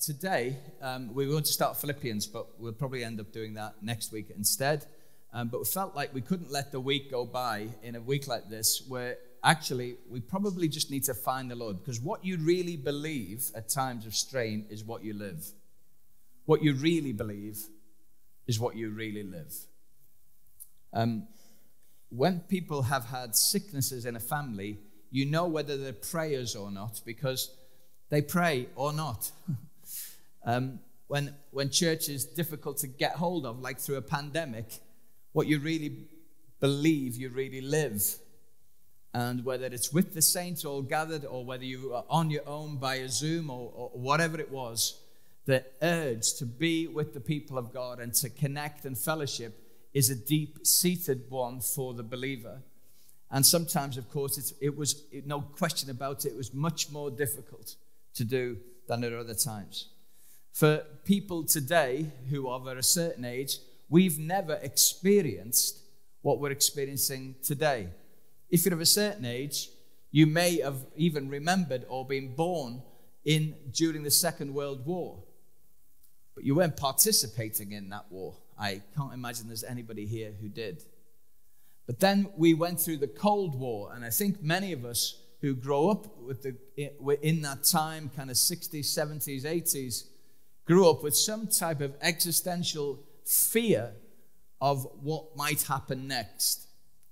Today, we were going to start Philippians, but we'll probably end up doing that next week instead. But we felt like we couldn't let the week go by in a week like this, where actually we probably just need to find the Lord. Because what you really believe at times of strain is what you live. What you really believe is what you really live. When people have had sicknesses in a family, you know whether they're prayers or not, because they pray or not. When church is difficult to get hold of, like through a pandemic, what you really believe, you really live. And whether it's with the saints all gathered, or whether you are on your own by a Zoom or whatever it was, the urge to be with the people of God and to connect and fellowship is a deep-seated one for the believer. And sometimes, of course, it was no question about it, it was much more difficult to do than at other times. For people today who are of a certain age, we've never experienced what we're experiencing today. If you're of a certain age, you may have even remembered or been born during the Second World War. But you weren't participating in that war. I can't imagine there's anybody here who did. But then we went through the Cold War, and I think many of us who grow up in that time, kind of 60s, 70s, 80s, grew up with some type of existential fear of what might happen next.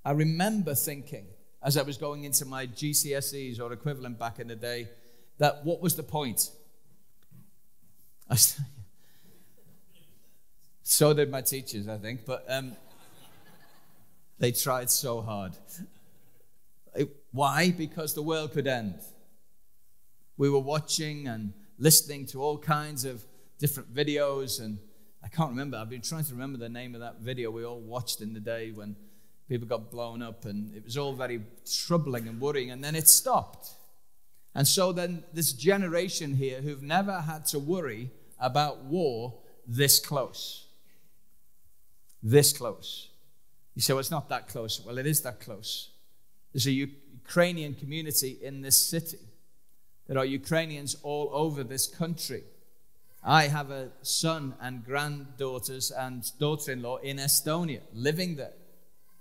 I remember thinking, as I was going into my GCSEs or equivalent back in the day, that what was the point? So did my teachers, I think, but they tried so hard. Why? Because the world could end. We were watching and listening to all kinds of different videos, and I can't remember. I've been trying to remember the name of that video we all watched in the day when people got blown up, and it was all very troubling and worrying, and then it stopped. And so then this generation here who've never had to worry about war this close. This close. You say, well, it's not that close. Well, it is that close. There's a Ukrainian community in this city. There are Ukrainians all over this country. I have a son and granddaughters and daughter-in-law in Estonia, living there,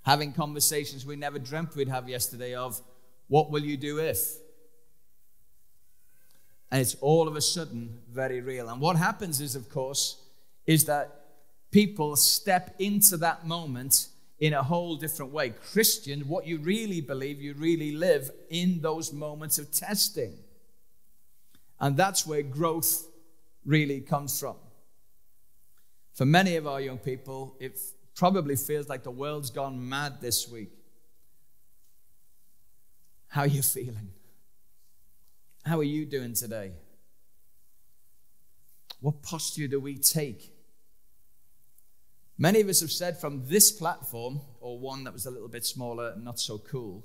having conversations we never dreamt we'd have yesterday of, what will you do if? And it's all of a sudden very real. And what happens is, of course, is that people step into that moment in a whole different way. Christian, what you really believe, you really live in those moments of testing. And that's where growth really comes from. For many of our young people, it probably feels like the world's gone mad this week. How are you feeling? How are you doing today? What posture do we take? Many of us have said from this platform, or one that was a little bit smaller and not so cool,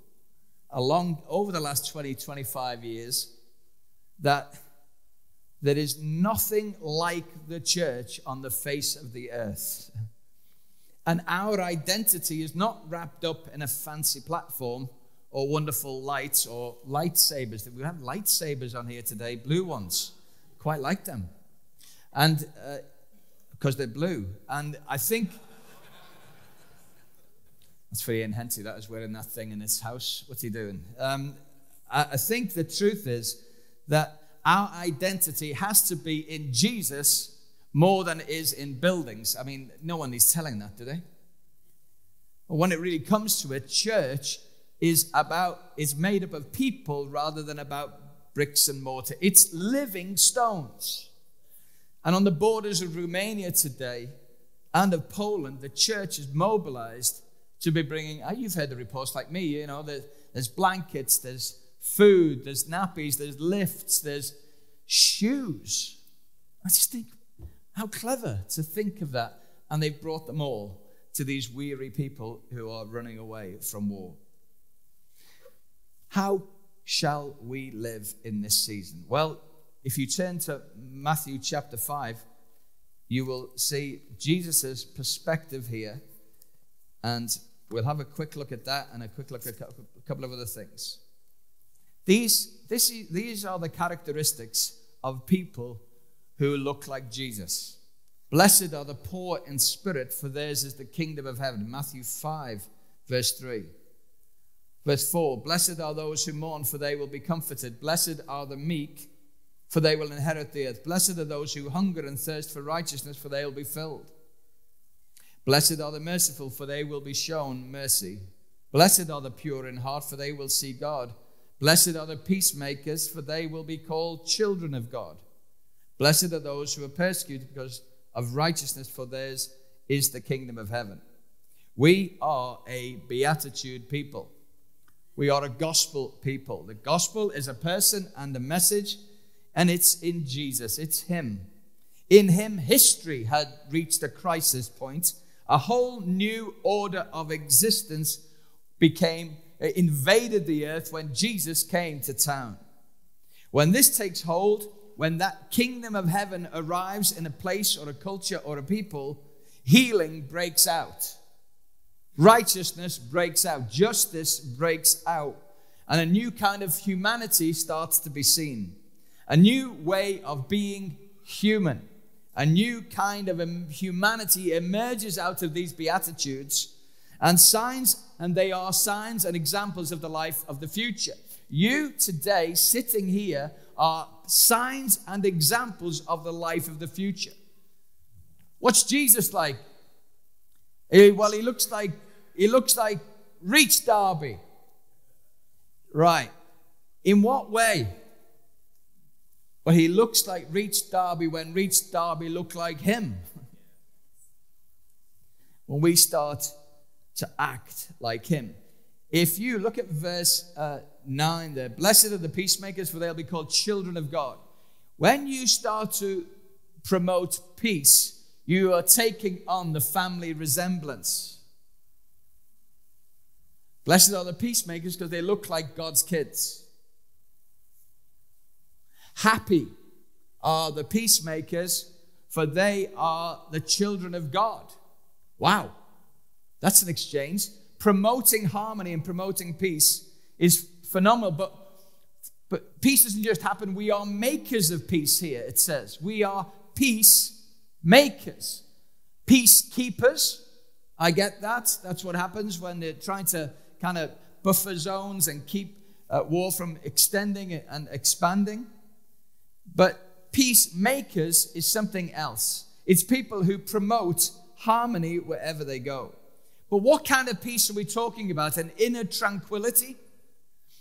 over the last 20, 25 years, that there is nothing like the church on the face of the earth. And our identity is not wrapped up in a fancy platform or wonderful lights or lightsabers. We have lightsabers on here today, blue ones. Quite like them. And because they're blue. And I think that's for Ian Henty. That is wearing that thing in his house. What's he doing? I think the truth is that our identity has to be in Jesus more than it is in buildings. I mean, no one is telling that, do they? But when it really comes to it, church is made up of people rather than about bricks and mortar. It's living stones. And on the borders of Romania today and of Poland, the church is mobilized to be bringing, you've heard the reports like me, you know, there's blankets, there's food, there's nappies, there's lifts, there's shoes. I just think, how clever to think of that. and they've brought them all to these weary people who are running away from war. How shall we live in this season? Well, if you turn to Matthew chapter 5, you will see Jesus' perspective here, and we'll have a quick look at that and a quick look at a couple of other things. These are the characteristics of people who look like Jesus. Blessed are the poor in spirit, for theirs is the kingdom of heaven. Matthew 5, verse 3. Verse 4, blessed are those who mourn, for they will be comforted. Blessed are the meek, for they will inherit the earth. Blessed are those who hunger and thirst for righteousness, for they will be filled. Blessed are the merciful, for they will be shown mercy. Blessed are the pure in heart, for they will see God. Blessed are the peacemakers, for they will be called children of God. Blessed are those who are persecuted because of righteousness, for theirs is the kingdom of heaven. We are a beatitude people. We are a gospel people. The gospel is a person and a message, and it's in Jesus. It's Him. In Him, history had reached a crisis point. A whole new order of existence invaded the earth when Jesus came to town. When this takes hold, when that kingdom of heaven arrives in a place or a culture or a people, healing breaks out. Righteousness breaks out. Justice breaks out. And a new kind of humanity starts to be seen. A new way of being human. A new kind of humanity emerges out of these beatitudes. And they are signs and examples of the life of the future. You today, sitting here, are signs and examples of the life of the future. What's Jesus like? Well, he looks like Reach Derby. Right. In what way? Well, he looks like Reach Derby when Reach Derby looked like him. When we start to act like him. If you look at verse 9 there, blessed are the peacemakers, for they'll be called children of God. When you start to promote peace, you are taking on the family resemblance. Blessed are the peacemakers because they look like God's kids. Happy are the peacemakers, for they are the children of God. Wow, that's an exchange. Promoting harmony and promoting peace is phenomenal, but peace doesn't just happen. We are makers of peace here, it says. We are peacemakers. Peacekeepers, I get that. That's what happens when they're trying to kind of buffer zones and keep war from extending and expanding. But peacemakers is something else. It's people who promote harmony wherever they go. But what kind of peace are we talking about? An inner tranquility?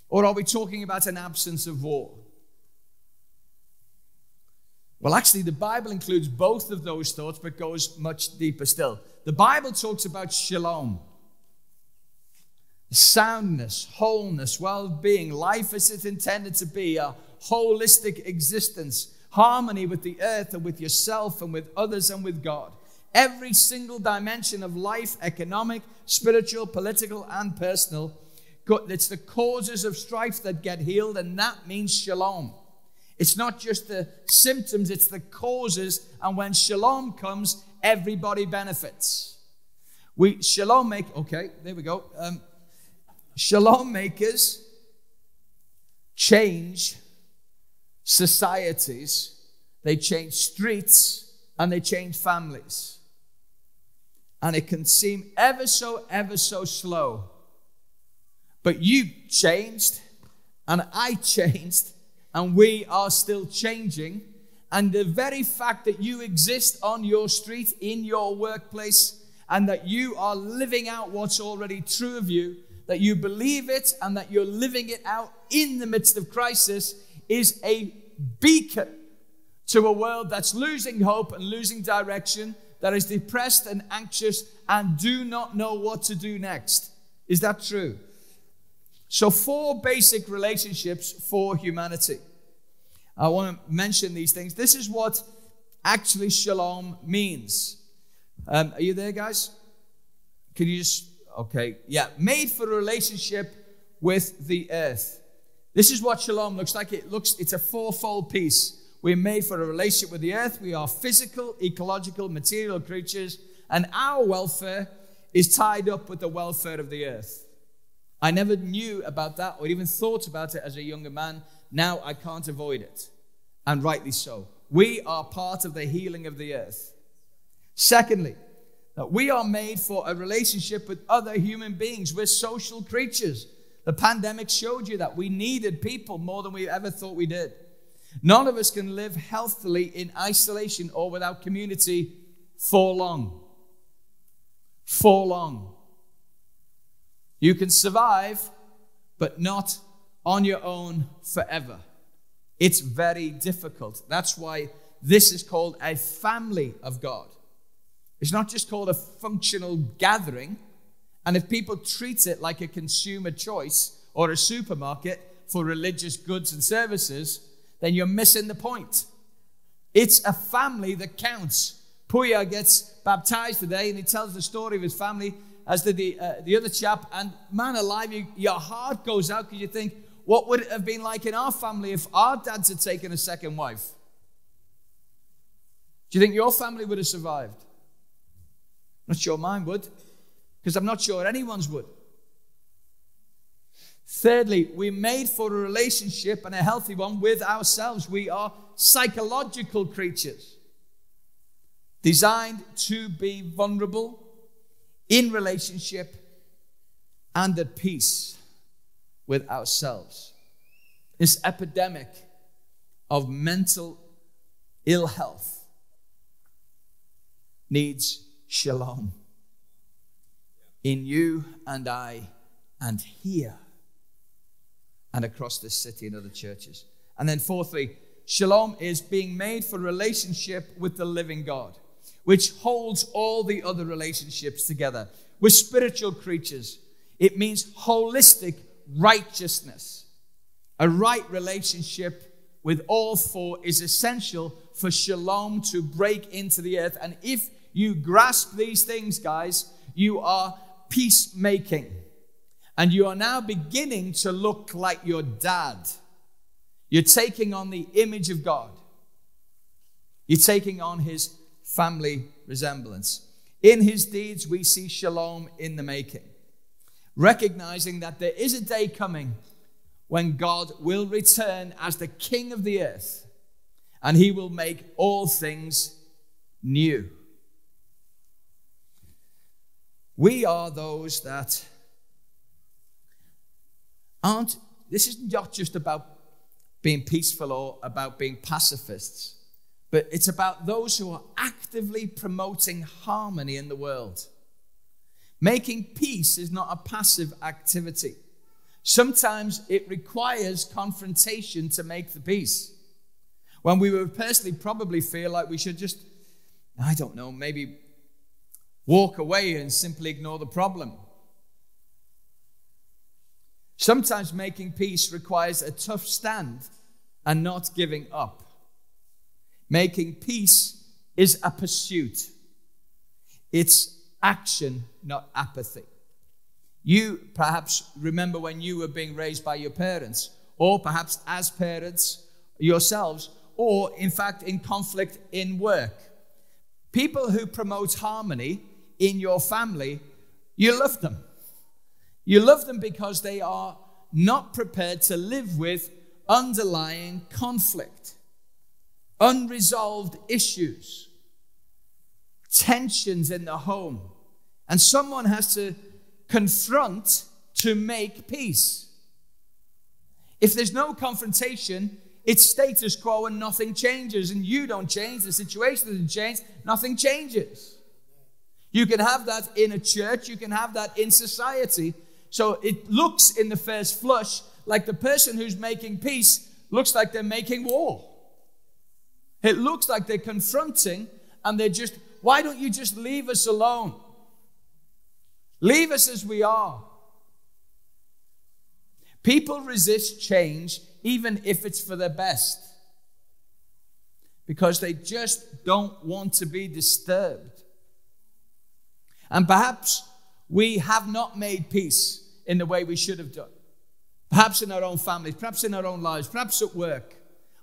Or are we talking about an absence of war? Well, actually, the Bible includes both of those thoughts, but goes much deeper still. The Bible talks about shalom. Soundness, wholeness, well-being, life as it's intended to be, a holistic existence, harmony with the earth and with yourself and with others and with God. Every single dimension of life, economic, spiritual, political, and personal. It's the causes of strife that get healed, and that means shalom. It's not just the symptoms, it's the causes, and when shalom comes, everybody benefits. Shalom makers change societies, they change streets, and they change families. And it can seem ever so slow. But you changed, and I changed, and we are still changing. And the very fact that you exist on your street, in your workplace, and that you are living out what's already true of you, that you believe it, and that you're living it out in the midst of crisis, is a beacon to a world that's losing hope and losing direction, that is depressed and anxious and do not know what to do next. Is that true? So 4 basic relationships for humanity. I want to mention these things. This is what actually shalom means. Are you there, guys? Can you just, okay. Yeah, made for a relationship with the earth. This is what shalom looks like. It's a fourfold piece. We're made for a relationship with the earth. We are physical, ecological, material creatures, and our welfare is tied up with the welfare of the earth. I never knew about that or even thought about it as a younger man. Now I can't avoid it, and rightly so. We are part of the healing of the earth. Secondly, that we are made for a relationship with other human beings. We're social creatures. The pandemic showed you that we needed people more than we ever thought we did. None of us can live healthily in isolation or without community for long. For long. You can survive, but not on your own forever. It's very difficult. That's why this is called a family of God. It's not just called a functional gathering. And if people treat it like a consumer choice or a supermarket for religious goods and services, then you're missing the point. It's a family that counts. Puya gets baptized today, and he tells the story of his family, as did the other chap. And man alive, your heart goes out because you think, what would it have been like in our family if our dads had taken a second wife? Do you think your family would have survived? Not sure mine would, because I'm not sure anyone's would. Thirdly, we're made for a relationship, and a healthy one, with ourselves. We are psychological creatures, designed to be vulnerable, in relationship, and at peace with ourselves. This epidemic of mental ill health needs shalom in you and I, and here, and across this city and other churches. And then fourthly, shalom is being made for relationship with the living God, which holds all the other relationships together. We're spiritual creatures. It means holistic righteousness. A right relationship with all four is essential for shalom to break into the earth. And if you grasp these things, guys, you are peacemaking. And you are now beginning to look like your dad. You're taking on the image of God. You're taking on his family resemblance. In his deeds, we see shalom in the making. Recognizing that there is a day coming when God will return as the King of the earth, and he will make all things new. We are those that this is not just about being peaceful or about being pacifists, but it's about those who are actively promoting harmony in the world. Making peace is not a passive activity. Sometimes it requires confrontation to make the peace. When we would personally probably feel like we should just, I don't know, maybe walk away and simply ignore the problem. Sometimes making peace requires a tough stand and not giving up. Making peace is a pursuit. It's action, not apathy. You perhaps remember when you were being raised by your parents, or perhaps as parents yourselves, or in fact in conflict in work. People who promote harmony in your family, you love them. You love them because they are not prepared to live with underlying conflict, unresolved issues, tensions in the home. And someone has to confront to make peace. If there's no confrontation, it's status quo and nothing changes. And you don't change, the situation doesn't change, nothing changes. You can have that in a church, you can have that in society. So it looks in the first flush like the person who's making peace looks like they're making war. It looks like they're confronting, and they're just, why don't you just leave us alone? Leave us as we are. People resist change even if it's for their best, because they just don't want to be disturbed. And perhaps we have not made peace in the way we should have done. Perhaps in our own families, perhaps in our own lives, perhaps at work.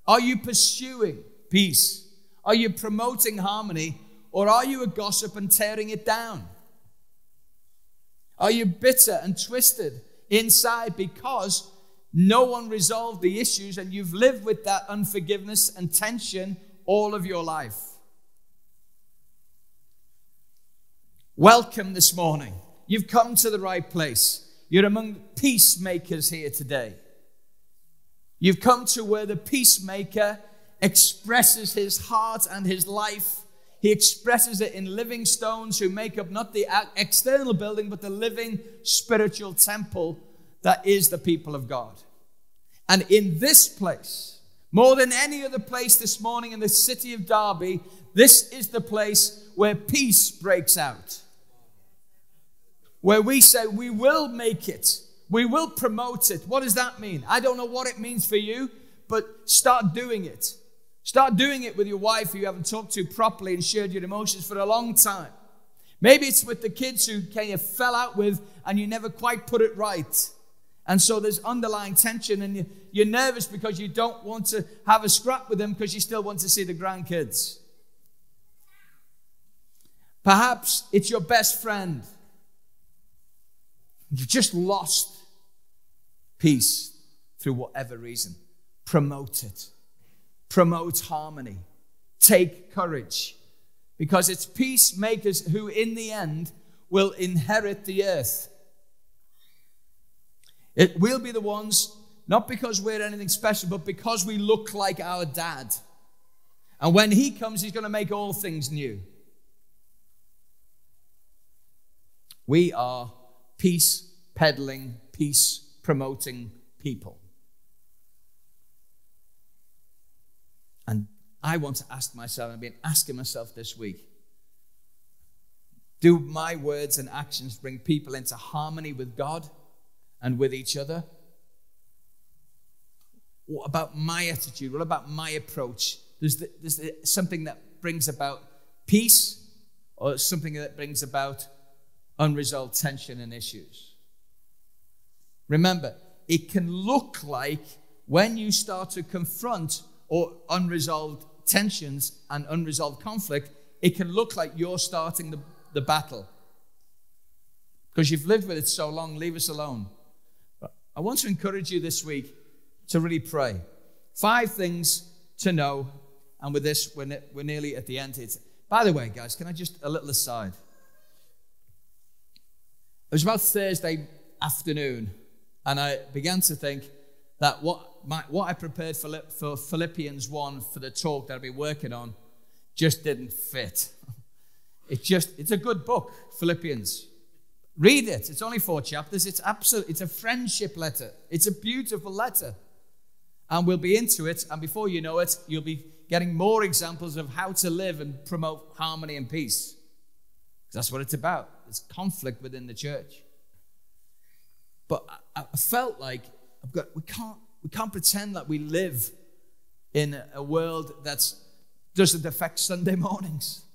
Are you pursuing peace? Are you promoting harmony? Or are you a gossip and tearing it down? Are you bitter and twisted inside because no one resolved the issues and you've lived with that unforgiveness and tension all of your life? Welcome this morning. You've come to the right place. You're among peacemakers here today. You've come to where the peacemaker expresses his heart and his life. He expresses it in living stones who make up not the external building, but the living spiritual temple that is the people of God. And in this place, more than any other place this morning in the city of Derby, this is the place where peace breaks out. Where we say, we will make it. We will promote it. What does that mean? I don't know what it means for you, but start doing it. Start doing it with your wife who you haven't talked to properly and shared your emotions for a long time. Maybe it's with the kids who kind of fell out with and you never quite put it right. And so there's underlying tension and you're nervous because you don't want to have a scrap with them because you still want to see the grandkids. Perhaps it's your best friend. You've just lost peace through whatever reason. Promote it. Promote harmony. Take courage. Because it's peacemakers who in the end will inherit the earth. It will be the ones, not because we're anything special, but because we look like our dad. And when he comes, he's going to make all things new. We are peace peddling, peace promoting people. And I want to ask myself, I've been asking myself this week, do my words and actions bring people into harmony with God and with each other? What about my attitude? What about my approach? There's something that brings about peace or something that brings about unresolved tension and issues? Remember, it can look like when you start to confront or unresolved tensions and unresolved conflict, it can look like you're starting the battle. Because you've lived with it so long, leave us alone. But I want to encourage you this week to really pray. 5 things to know, and with this, we're nearly at the end. By the way, guys, can I just, a little aside. It was about Thursday afternoon, and I began to think that what I prepared for Philippians 1 for the talk that I'll be working on just didn't fit. It's a good book, Philippians. Read it. It's only 4 chapters. It's a friendship letter. It's a beautiful letter. And we'll be into it, and before you know it, you'll be getting more examples of how to live and promote harmony and peace. Because that's what it's about. It's conflict within the church. But I felt like we can't pretend that we live in a world that doesn't affect Sunday mornings.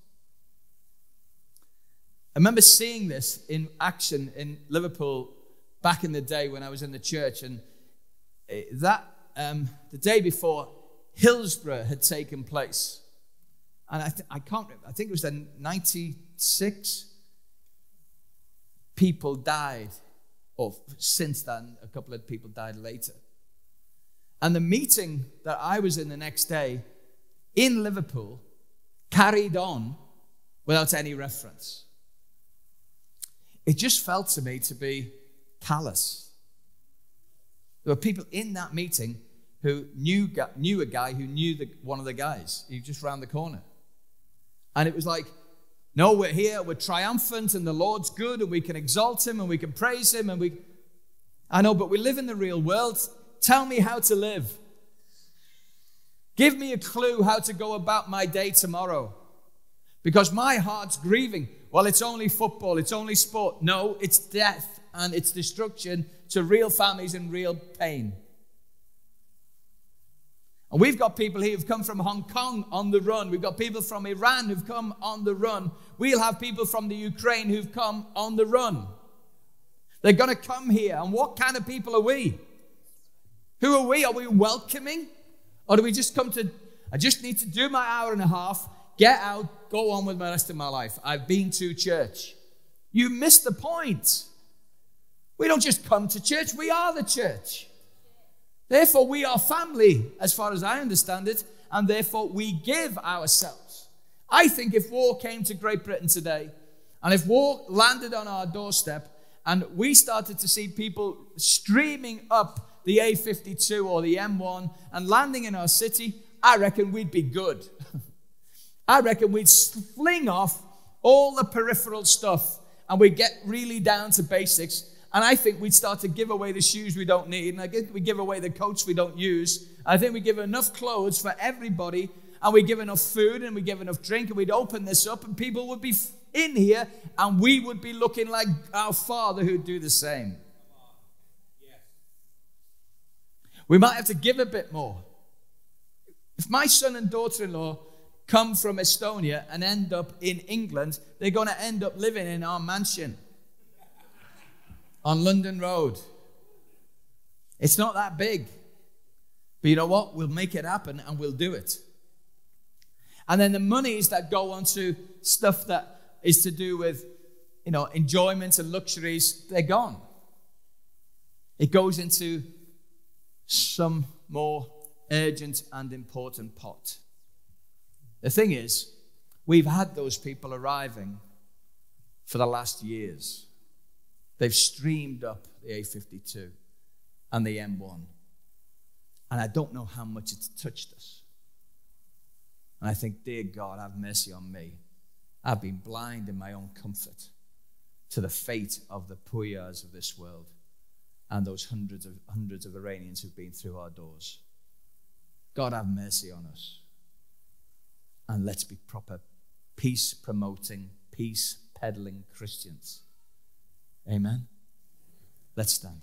I remember seeing this in action in Liverpool back in the day when I was in the church, and that the day before, Hillsborough had taken place, and I think it was then 96 people died. Or since then, a couple of people died later. And the meeting that I was in the next day in Liverpool carried on without any reference. It just felt to me to be callous. There were people in that meeting who knew a guy who knew one of the guys. He was just round the corner. And it was like, no, we're here, we're triumphant, and the Lord's good, and we can exalt him, and we can praise him, I know, but we live in the real world. Tell me how to live. Give me a clue how to go about my day tomorrow. Because my heart's grieving. Well, it's only football, it's only sport. No, it's death and it's destruction to real families and real pain. And we've got people here who've come from Hong Kong on the run. We've got people from Iran who've come on the run. We'll have people from the Ukraine who've come on the run. They're going to come here. And what kind of people are we? Who are we? Are we welcoming? Or do we just come to, I just need to do my hour and a half, get out, go on with the rest of my life. I've been to church. You missed the point. We don't just come to church. We are the church. Therefore, we are family, as far as I understand it, and therefore we give ourselves. I think if war came to Great Britain today, and if war landed on our doorstep, and we started to see people streaming up the A52 or the M1 and landing in our city, I reckon we'd be good. I reckon we'd fling off all the peripheral stuff, and we'd get really down to basics. And I think we'd start to give away the shoes we don't need. And I think we give away the coats we don't use. I think we give enough clothes for everybody. And we give enough food and we give enough drink. And we'd open this up and people would be in here. And we would be looking like our Father who'd do the same. We might have to give a bit more. If my son and daughter-in-law come from Estonia and end up in England, they're going to end up living in our mansion on London Road. It's not that big. But you know what? We'll make it happen and we'll do it. And then the monies that go onto stuff that is to do with, enjoyment and luxuries, they're gone. It goes into some more urgent and important pot. The thing is, we've had those people arriving for the last years. They've streamed up the A52 and the M1. And I don't know how much it's touched us. And I think, dear God, have mercy on me. I've been blind in my own comfort to the fate of the Puyas of this world and those hundreds of Iranians who've been through our doors. God, have mercy on us. And let's be proper peace-promoting, peace-peddling Christians. Amen. Let's stand.